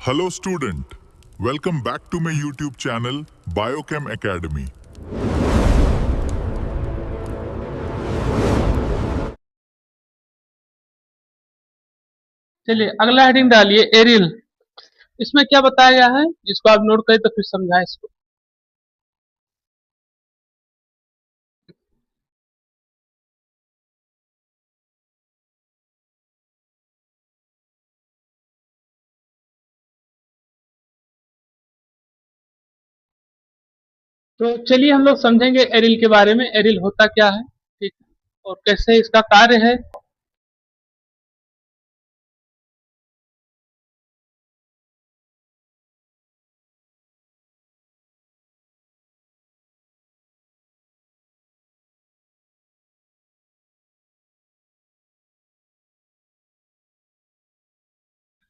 Hello student, welcome back to my YouTube channel Biochem Academy. चलिए अगला heading डालिए aryl. इसमें क्या बताया गया है, जिसको आप नोट करें तो फिर समझाएं इसको। तो चलिए हम लोग समझेंगे एरिल के बारे में। एरिल होता क्या है, ठीक है, और कैसे इसका कार्य है।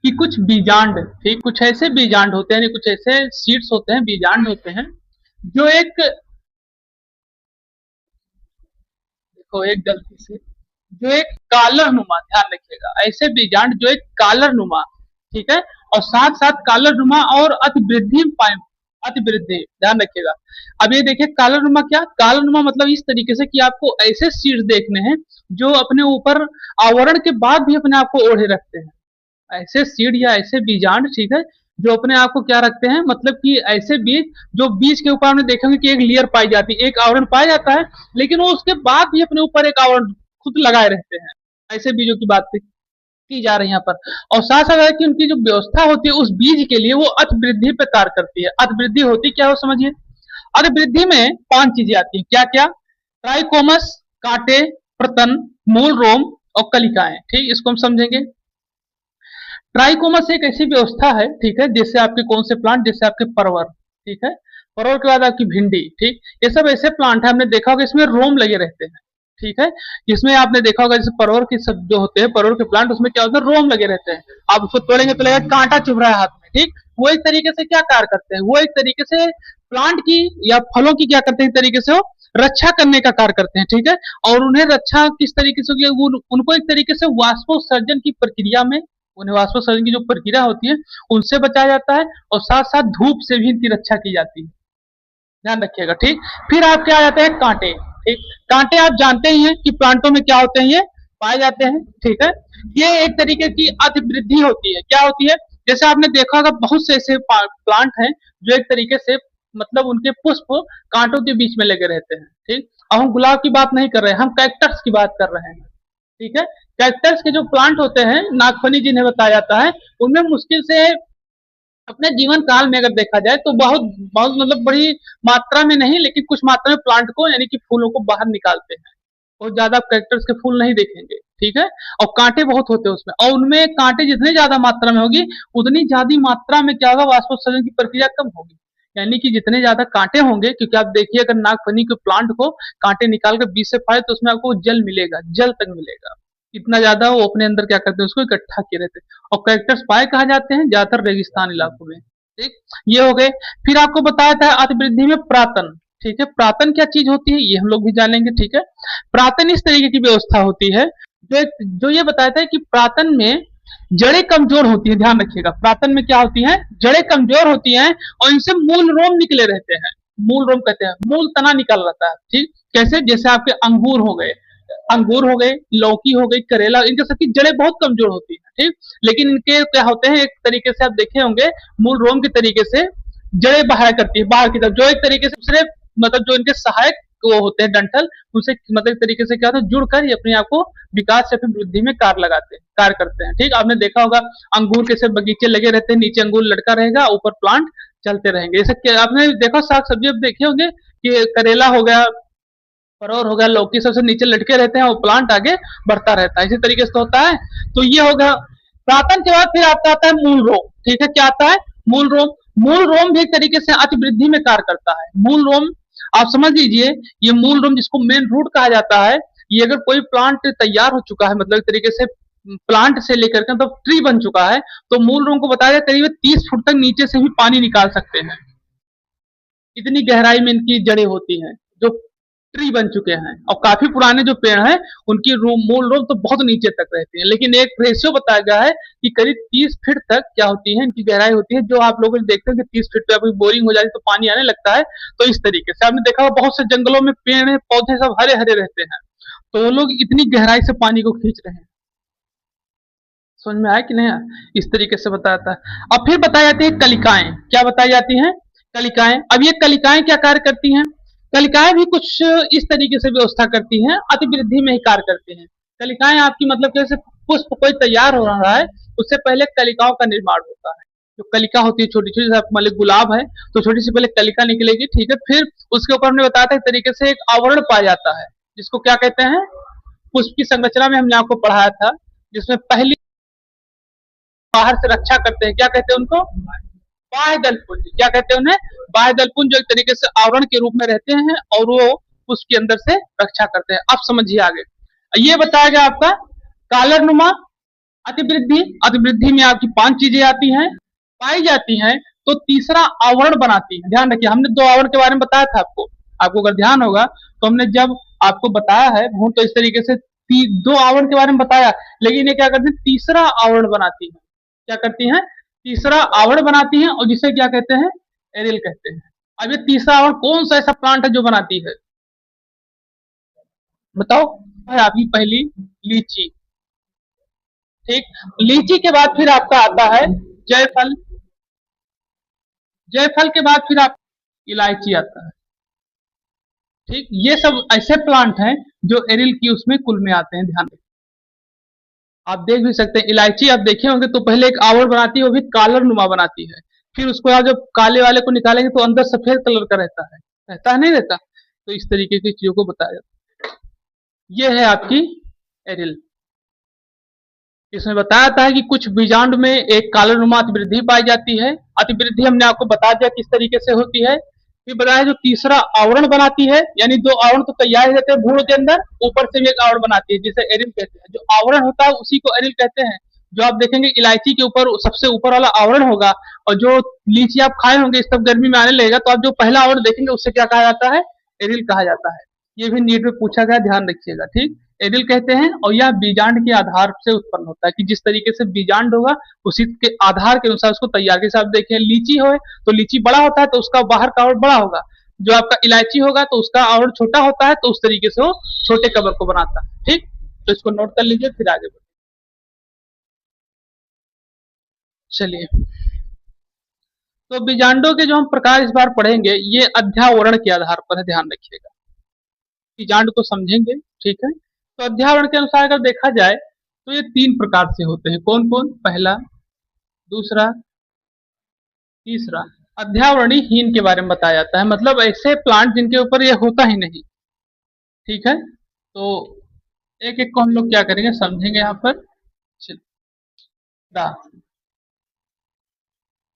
कि कुछ बीजांड, ठीक, कुछ ऐसे बीजांड होते हैं, कुछ ऐसे सीड्स होते हैं, बीजांड होते हैं जो एक, देखो एक गलती से, जो एक कालर नुमा, ध्यान रखिएगा, ऐसे बीजांड जो एक कालर नुमा, ठीक है, और साथ साथ कालर नुमा और अति वृद्धि पाए, अति वृद्धि, ध्यान रखिएगा। अब ये देखिए कालर नुमा, क्या कालर नुमा मतलब इस तरीके से कि आपको ऐसे सीड्स देखने हैं जो अपने ऊपर आवरण के बाद भी अपने आप को ओढ़े रखते हैं। ऐसे सीड या ऐसे बीजांड, ठीक है, जो अपने आप को क्या रखते हैं, मतलब कि ऐसे बीज जो बीज के ऊपर आपने देखेंगे कि एक लेयर पाई जाती है, एक आवरण पाया जाता है, लेकिन वो उसके बाद भी अपने ऊपर एक आवरण खुद लगाए रहते हैं। ऐसे बीजों की बात की जा रही है यहाँ पर। और साथ साथ है कि उनकी जो व्यवस्था होती है उस बीज के लिए, वो अति वृद्धि पे कार्य करती है। अति वृद्धि होती क्या हो समझिए। अति वृद्धि में 5 चीजें आती हैं, क्या क्या? ट्राइकोमस, कांटे, प्रतन, मूल रोम और कलिकाएं। ठीक, इसको हम समझेंगे। ट्राइकोमस एक ऐसी व्यवस्था है, ठीक है, जिससे आपके कौन से प्लांट, जैसे आपके परवर, ठीक है, परवर के बाद आपकी भिंडी, ठीक, ये सब ऐसे प्लांट है, हमने देखा होगा इसमें रोम लगे रहते हैं, ठीक है, जिसमें आपने देखा होगा जैसे परवर की सब जो होते हैं, परवर के प्लांट, उसमें क्या होता है, रोम लगे रहते हैं। आप उसको तोड़ेंगे तो लगेगा कांटा चुभ रहा है हाथ में, ठीक। वो एक तरीके से क्या कार्य करते हैं, वो एक तरीके से प्लांट की या फलों की क्या करते हैं, एक तरीके से वो रक्षा करने का कार्य करते हैं, ठीक है। और उन्हें रक्षा किस तरीके से, उनको एक तरीके से वाष्पोत्सर्जन की प्रक्रिया में, उन्हें वाष्पोत्सर्जन की जो प्रक्रिया होती है उनसे बचाया जाता है, और साथ साथ धूप से भी इनकी रक्षा की जाती है, ध्यान रखिएगा, ठीक। फिर आपके आ जाते हैं कांटे, ठीक। कांटे आप जानते ही हैं कि प्लांटों में क्या होते हैं, ये पाए जाते हैं, ठीक है। ये एक तरीके की अति वृद्धि होती है। क्या होती है? जैसे आपने देखा होगा बहुत से ऐसे प्लांट हैं जो एक तरीके से, मतलब उनके पुष्प कांटों के बीच में लगे रहते हैं, ठीक। अब हम गुलाब की बात नहीं कर रहे हैं, हम कैक्टस की बात कर रहे हैं, ठीक है। कैक्टस के जो प्लांट होते हैं, नागफनी जिन्हें बताया जाता है, उनमें मुश्किल से अपने जीवन काल में अगर देखा जाए तो बहुत बहुत मतलब बड़ी मात्रा में नहीं, लेकिन कुछ मात्रा में प्लांट को, यानी कि फूलों को बाहर निकालते हैं। बहुत ज्यादा आप कैक्टस के फूल नहीं देखेंगे, ठीक है। और कांटे बहुत होते हैं उसमें, और उनमें कांटे जितने ज्यादा मात्रा में होगी, उतनी ज्यादा मात्रा में क्या होगा, वाष्पोत्सर्जन की प्रक्रिया कम होगी। यानी कि जितने ज्यादा कांटे होंगे, क्योंकि आप देखिए अगर नागफनी के प्लांट को कांटे निकाल कर बीच से फाड़े तो उसमें आपको जल मिलेगा, जल तक मिलेगा। इतना ज्यादा वो अपने अंदर क्या करते हैं, उसको इकट्ठा किए रहते हैं। और कैक्टस पाए कहाँ जाते हैं, ज्यादातर रेगिस्तान इलाकों में, ठीक। ये हो गए। फिर आपको बताया था अति वृद्धि में प्रातन, ठीक है। प्रातन क्या चीज होती है ये हम लोग भी जानेंगे, ठीक है। प्रातन इस तरीके की व्यवस्था होती है जो ये बताया था कि प्रातन में जड़ें कमजोर होती है, ध्यान रखिएगा। प्रातन में क्या होती है, जड़ें कमजोर होती हैं, और इनसे मूल रोम निकले रहते हैं। मूल रोम कहते हैं, मूल तना निकल रहता है, ठीक। कैसे? जैसे आपके अंगूर हो गए, अंगूर हो गए, लौकी हो गई, करेला, इनके सबकी जड़ें बहुत कमजोर होती है, ठीक। लेकिन इनके क्या होते हैं, एक तरीके से आप देखे होंगे, मूल रोम के तरीके से जड़ें बाहर करती है, बाहर की तरफ, जो एक तरीके से दूसरे, मतलब जो इनके सहायक वो होते हैं डंठल, उनसे मतलब एक तरीके से क्या होता है, जुड़कर ये अपने आप को विकास या फिर वृद्धि में कार्य लगाते हैं, कार्य करते हैं, ठीक। आपने देखा होगा अंगूर के सब बगीचे लगे रहते हैं, नीचे अंगूर लटका रहेगा, ऊपर प्लांट चलते रहेंगे। जैसे आपने देखा साग सब्जी अब देखे होंगे कि करेला हो गया, परवल हो गया, लौकी, सबसे नीचे लटके रहते हैं, वो प्लांट आगे बढ़ता रहता है, इसी तरीके से तो होता है। तो ये होगा प्रातन के बाद। फिर आपका आता है मूल रोम, ठीक है। क्या आता है? मूल रोम। मूल रोम भी एक तरीके से अति वृद्धि में कार्य करता है। मूल रोम आप समझ लीजिए, ये मूल रोम जिसको मेन रूट कहा जाता है, ये अगर कोई प्लांट तैयार हो चुका है, मतलब एक तरीके से प्लांट से लेकर के मतलब ट्री बन चुका है, तो मूल रोम को बताया जाए करीब 30 फुट तक नीचे से भी पानी निकाल सकते हैं, इतनी गहराई में इनकी जड़ें होती हैं। जो ट्री बन चुके हैं और काफी पुराने जो पेड़ हैं उनकी मूल रोप तो बहुत नीचे तक रहती है, लेकिन एक रेशियो बताया गया है कि करीब 30 फीट तक क्या होती है, इनकी गहराई होती है। जो आप लोग देखते हैं कि 30 फीट पे अभी बोरिंग हो जाती है तो पानी आने लगता है, तो इस तरीके से आपने देखा होगा बहुत से जंगलों में पेड़ है पौधे सब हरे हरे रहते हैं, तो वो लोग इतनी गहराई से पानी को खींच रहे हैं। समझ में आया कि नहीं आया? इस तरीके से बताया था। अब फिर बताई जाती है कलिकाएं। क्या बताई जाती हैं? कलिकाएं। अब ये कलिकाएं क्या कार्य करती हैं? कलिकाएं भी कुछ इस तरीके से व्यवस्था करती हैं, अतिवृद्धि में ही कार्य करती हैं। कलिकाएं आपकी मतलब जैसे पुष्प कोई तैयार हो रहा है उससे पहले कलिकाओं का निर्माण होता है। जो कलिका होती है छोटी छोटी, मान लीजिए गुलाब है तो छोटी सी पहले कलिका निकलेगी, ठीक है, फिर उसके ऊपर हमने बताया था एक तरीके से एक आवरण पाया जाता है जिसको क्या कहते हैं, पुष्प की संरचना में हमने आपको पढ़ाया था, जिसमें पहली बाहर से रक्षा करते हैं, क्या कहते हैं उनको, बाह्य दलपुंज। क्या कहते हैं उन्हें, बाह्य दलपुंज, जो एक तरीके से आवरण के रूप में रहते हैं और वो उसके अंदर से रक्षा करते हैं। अब समझिए आगे, ये बताया गया आपका कालर नुमा अतिवृद्धि। अतिवृद्धि में आपकी 5 चीजें आती हैं, पाई जाती हैं, तो तीसरा आवरण बनाती है। ध्यान रखिए, हमने 2 आवरण के बारे में बताया था आपको, आपको अगर ध्यान होगा तो हमने जब आपको बताया है भूण तो इस तरीके से 2 आवरण के बारे में बताया, लेकिन ये क्या करती है, तीसरा आवरण बनाती है। क्या करती हैं, तीसरा आवरण बनाती हैं और जिसे क्या कहते हैं, एरियल कहते हैं। अब ये तीसरा आवरण कौन सा ऐसा प्लांट है जो बनाती है, बताओ। है आपकी पहली लीची, ठीक। लीची के बाद फिर आपका आता है जायफल, जायफल के बाद फिर आप इलायची आता है, ठीक। ये सब ऐसे प्लांट हैं जो एरियल की उसमें कुल में आते हैं, ध्यान रखिए। आप देख भी सकते हैं इलायची आप देखे होंगे तो पहले एक आवरण बनाती है, वो भी कालर नुमा बनाती है, फिर उसको आप जब काले वाले को निकालेंगे तो अंदर सफेद कलर का रहता है नहीं रहता, तो इस तरीके की चीजों को बताया जाता है। ये है आपकी एरिल। इसमें बताया था कि कुछ बीजांड में एक कालनुमा अतिवृद्धि पाई जाती है। अतिवृद्धि हमने आपको बता दिया किस तरीके से होती है। फिर बताया जो तीसरा आवरण बनाती है, यानी 2 आवरण तो तैयार ही रहते हैं भूण के अंदर, ऊपर से भी एक आवरण बनाती है जिसे एरिल कहते हैं। जो आवरण होता है उसी को एरिल कहते हैं। जो आप देखेंगे इलायची के ऊपर सबसे ऊपर वाला आवरण होगा, और जो लीची आप खाए होंगे इस तब गर्मी में आने लगेगा तो आप जो पहला आवरण देखेंगे उससे क्या कहा जाता है, एरिल कहा जाता है। ये भी नीट में पूछा गया, ध्यान रखिएगा, ठीक। एरिल कहते हैं और यह बीजांड के आधार से उत्पन्न होता है कि जिस तरीके से बीजांड होगा उसी के आधार के अनुसार उसको तैयार। जैसे आप देखें लीची हो तो लीची बड़ा होता है तो उसका बाहर का आवरण बड़ा होगा, जो आपका इलायची होगा तो उसका आवरण छोटा होता है, तो उस तरीके से वो छोटे कवर को बनाता है, ठीक। तो इसको नोट कर लीजिए, फिर आगे बढ़िए। चलिए, तो बीजांडों के जो हम प्रकार इस बार पढ़ेंगे ये अध्यावरण के आधार पर है, ध्यान रखिएगा। बीजांड को समझेंगे, ठीक है। तो अध्यावरण के अनुसार अगर देखा जाए तो ये 3 प्रकार से होते हैं। कौन कौन, पहला, दूसरा, तीसरा। अध्यावरणी हीन के बारे में बताया जाता है, मतलब ऐसे प्लांट जिनके ऊपर ये होता ही नहीं, ठीक है। तो एक एक को हम लोग क्या करेंगे समझेंगे यहाँ पर। दा,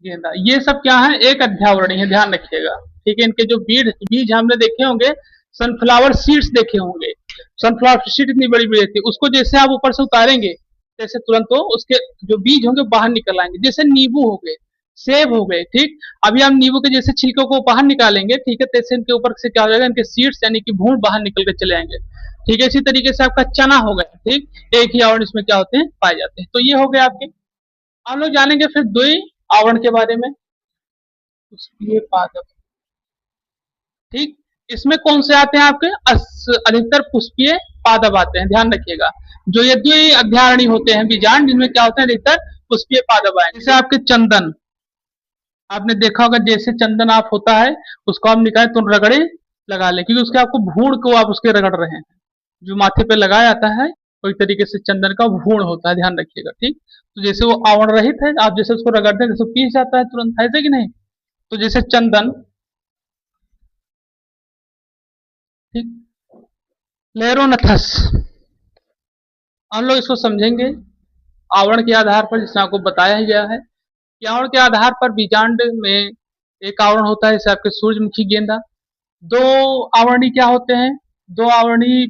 गेंदा, ये सब क्या है, एक अध्यावरणी है, ध्यान रखिएगा, ठीक है। इनके जो बीज हमने देखे होंगे, सनफ्लावर सीड्स देखे होंगे। सनफ्लावर सीड इतनी बड़ी बड़ी रहती है, उसको जैसे आप ऊपर से उतारेंगे जैसे तुरंत वो उसके जो बीज होंगे बाहर निकल आएंगे। जैसे नींबू हो गए, सेब हो गए, ठीक। अभी हम नींबू के जैसे छिलकों को बाहर निकालेंगे, ठीक है, तैसे इनके ऊपर से क्या हो जाएगा, इनके सीड्स यानी कि भूण बाहर निकल के चले आएंगे, ठीक है। इसी तरीके से आपका चना हो गया, ठीक, एक ही आवरण इसमें क्या होते हैं, पाए जाते हैं। तो ये हो गया आपके। हम लोग जानेंगे फिर 2 आवरण के बारे में, पुष्पीय पादप, ठीक। इसमें कौन से आते हैं आपके, अधिकतर पुष्पीय पादप आते हैं, ध्यान रखिएगा। जो ये 2 अध्यावरणी होते हैं बीजांड, जिनमें क्या होते हैं, अधिकतर पुष्पीय पादप आए। जैसे आपके चंदन, आपने देखा होगा जैसे चंदन आप होता है उसको आप निकाले तो रगड़े लगा ले, क्योंकि उसके आपको भूण को आप उसके रगड़ रहे हैं, जो माथे पे लगाया जाता है तो एक तरीके से चंदन का भूण होता है, ध्यान रखिएगा, ठीक। तो जैसे वो आवरण रहित है, आप जैसे उसको रगड़ते हैं जैसे पीस जाता है तुरंत, ऐसे कि नहीं। तो जैसे चंदन, ठीक। लेरोनथस, हम लोग इसको समझेंगे आवरण के आधार पर, जिसमें आपको बताया ही गया है कि आवरण के आधार पर बीजांड में एक आवरण होता है जैसे आपके सूरजमुखी गेंदा। 2 आवरणी क्या होते हैं, 2 आवरणी,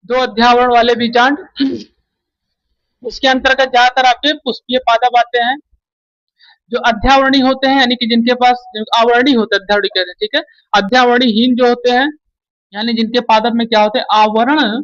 2 अध्यावरण वाले बीजांड, उसके अंतर्गत ज्यादातर आपके पुष्पीय पादप आते हैं। जो अध्यावरणी होते हैं यानी कि जिनके पास आवरणी होते हैं, अध्यावरणी कहते हैं, ठीक है। अध्यावरणीहीन जो होते हैं यानी जिनके पादप में क्या होते हैं, आवरण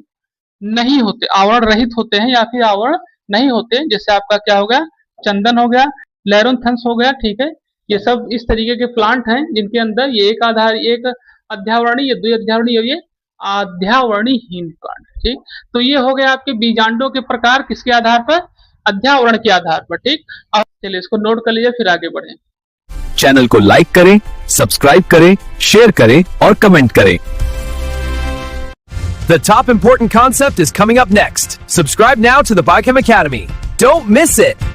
नहीं होते, आवरण रहित होते हैं या फिर आवरण नहीं होते। जैसे आपका क्या हो गया, चंदन हो गया, लेरोंथन्स हो गया, ठीक है। ये सब इस तरीके के प्लांट हैं जिनके अंदर ये एक अध्यावरणीय, द्विअध्यावरणीय और ये अध्यावरणीहीन प्लांट, ठीक। तो ये हो गया आपके बीजांडों के प्रकार, किसके आधार पर, अध्यावरण के आधार पर, ठीक। अब चलिए इसको नोट कर लीजिए, फिर आगे बढ़े। चैनल को लाइक करें, सब्सक्राइब करें, शेयर करें और कमेंट करें। The top important concept is coming up next. Subscribe now to the Biochem Academy. Don't miss it.